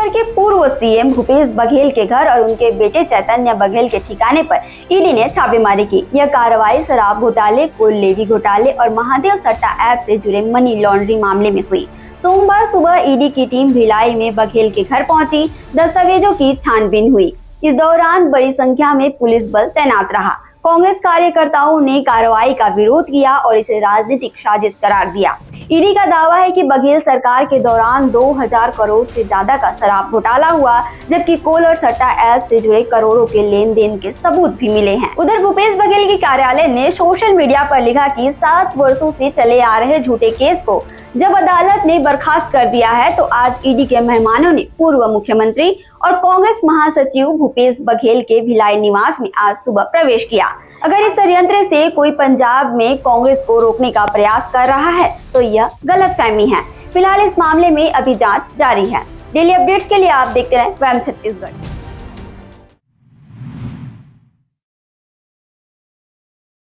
छत्तीसगढ़ के पूर्व सीएम भूपेश बघेल के घर और उनके बेटे चैतन्य बघेल के ठिकाने पर ईडी ने छापेमारी की। यह कार्रवाई शराब घोटाले, कुल लेवी घोटाले और महादेव सट्टा ऐप से जुड़े मनी लॉन्ड्रिंग मामले में हुई। सोमवार सुबह ईडी की टीम भिलाई में बघेल के घर पहुंची। दस्तावेजों की छानबीन हुई। इस दौरान बड़ी संख्या में पुलिस बल तैनात रहा। कांग्रेस कार्यकर्ताओं ने कार्रवाई का विरोध किया और इसे राजनीतिक साजिश करार दिया। ईडी का दावा है कि बघेल सरकार के दौरान 2000 करोड़ से ज्यादा का शराब घोटाला हुआ, जबकि कोल और सट्टा ऐप से जुड़े करोड़ों के लेन देन के सबूत भी मिले हैं। उधर भूपेश बघेल के कार्यालय ने सोशल मीडिया पर लिखा कि 7 वर्षों से चले आ रहे झूठे केस को जब अदालत ने बर्खास्त कर दिया है, तो आज ईडी के मेहमानों ने पूर्व मुख्यमंत्री और कांग्रेस महासचिव भूपेश बघेल के भिलाई निवास में आज सुबह प्रवेश किया। अगर इस षड्यंत्र से कोई पंजाब में कांग्रेस को रोकने का प्रयास कर रहा है तो यह गलतफहमी है। फिलहाल इस मामले में अभी जांच जारी है। डेली अपडेट्स के लिए आप देखते रहें वैम छत्तीसगढ़।